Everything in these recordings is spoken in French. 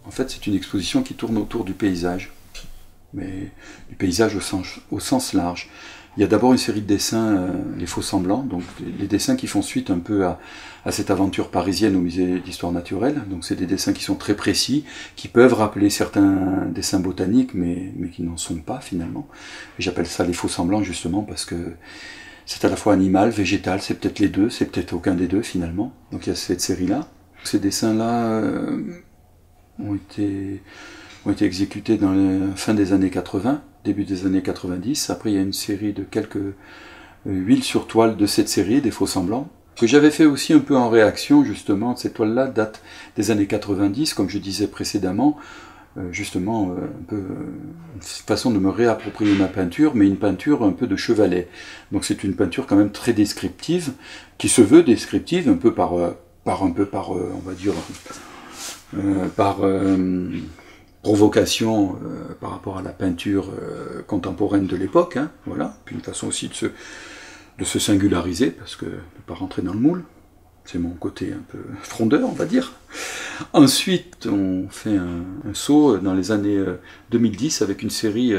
En fait, c'est une exposition qui tourne autour du paysage, mais du paysage au sens large. Il y a d'abord une série de dessins, les faux semblants, donc les dessins qui font suite un peu à cette aventure parisienne au musée d'histoire naturelle. Donc c'est des dessins qui sont très précis, qui peuvent rappeler certains dessins botaniques, mais qui n'en sont pas finalement. Et j'appelle ça les faux semblants justement parce que c'est à la fois animal, végétal, c'est peut-être les deux, c'est peut-être aucun des deux finalement. Donc il y a cette série-là. Ces dessins-là ont été exécutés dans la fin des années 80, début des années 90. Après, il y a une série de quelques huiles sur toile de cette série, des faux semblants, que j'avais fait aussi un peu en réaction, justement. Cette toile-là date des années 90, comme je disais précédemment, justement, un peu une façon de me réapproprier ma peinture, mais une peinture un peu de chevalet. Donc c'est une peinture quand même très descriptive, qui se veut descriptive, un peu par on va dire, par provocation par rapport à la peinture contemporaine de l'époque, hein, voilà. Puis une façon aussi de se singulariser, parce que ne pas rentrer dans le moule, c'est mon côté un peu frondeur, on va dire. Ensuite, on fait un saut dans les années 2010 avec une série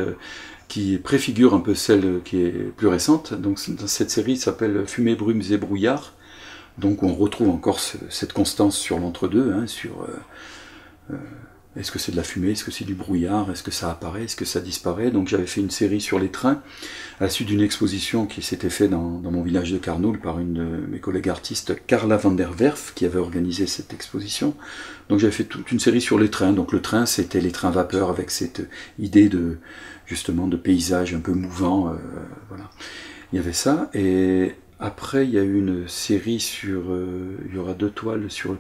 qui préfigure un peu celle qui est plus récente. Donc cette série s'appelle Fumée, brumes et brouillard. Donc on retrouve encore cette constance sur l'entre-deux, hein, sur est-ce que c'est de la fumée, est-ce que c'est du brouillard, est-ce que ça apparaît, est-ce que ça disparaît. Donc j'avais fait une série sur les trains, à la suite d'une exposition qui s'était faite dans mon village de Carnoul par une de mes collègues artistes, Carla van der Werf, qui avait organisé cette exposition. Donc j'avais fait toute une série sur les trains. Donc le train, c'était les trains vapeur avec cette idée justement de paysage un peu mouvant. Voilà. Il y avait ça. Et après, il y a eu une série il y aura 2 toiles sur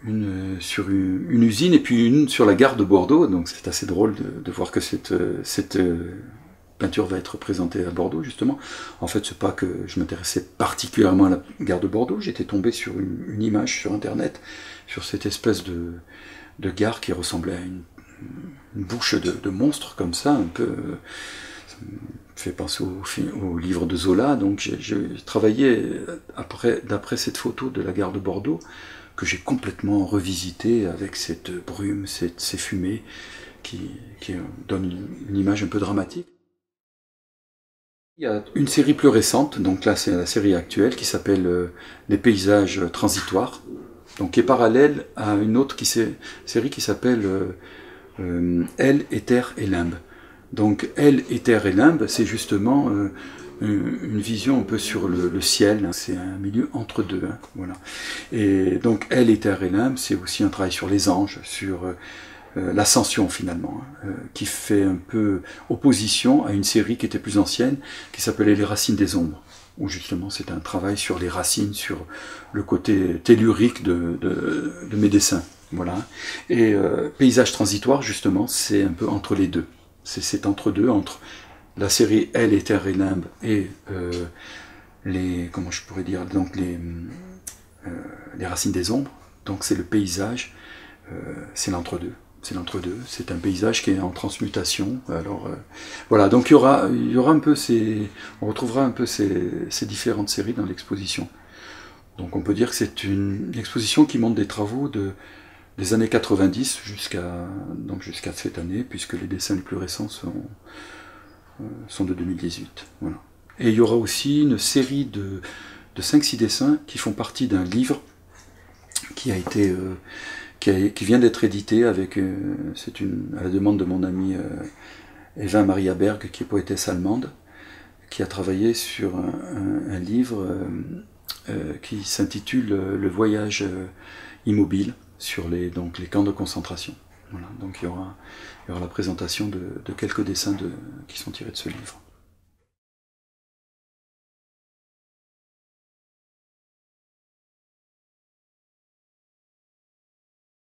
une usine et puis une sur la gare de Bordeaux. Donc c'est assez drôle de voir que cette peinture va être présentée à Bordeaux, justement. En fait, c'est pas que je m'intéressais particulièrement à la gare de Bordeaux, j'étais tombé sur une image sur Internet, sur cette espèce de gare qui ressemblait à une bouche de monstre, comme ça, un peu... ça me fait penser au livre de Zola. Donc j'ai travaillé d'après cette photo de la gare de Bordeaux, que j'ai complètement revisité avec cette brume, ces fumées, qui donnent une image un peu dramatique. Il y a une série plus récente, donc là c'est la série actuelle, qui s'appelle Les paysages transitoires, donc qui est parallèle à une autre série qui s'appelle Elle, Éther et Limbe. Donc Elle, Éther et Limbe, c'est justement une vision un peu sur le ciel, hein. C'est un milieu entre deux, hein, voilà. Et donc Elle, Éther et Limbe, c'est aussi un travail sur les anges, sur l'ascension finalement, hein, qui fait un peu opposition à une série qui était plus ancienne, qui s'appelait Les racines des ombres, où justement c'est un travail sur les racines, sur le côté tellurique de mes dessins. Voilà. Et Paysage transitoire, justement, c'est un peu entre les deux. C'est entre deux, entre la série Elle, Éther et Limbe et comment je pourrais dire, donc les racines des ombres. Donc c'est le paysage, c'est l'entre-deux. C'est l'entre-deux, c'est un paysage qui est en transmutation. Alors voilà, donc il y aura un peu on retrouvera un peu ces différentes séries dans l'exposition. Donc on peut dire que c'est une exposition qui montre des travaux des années 90 jusqu'à cette année, puisque les dessins les plus récents sont de 2018. Voilà. Et il y aura aussi une série de 5-6 dessins qui font partie d'un livre qui vient d'être édité à la demande de mon amie Eva Maria Berg, qui est poétesse allemande, qui a travaillé sur un livre qui s'intitule Le voyage immobile sur les camps de concentration. Voilà. Donc il y aura la présentation de quelques dessins qui sont tirés de ce livre.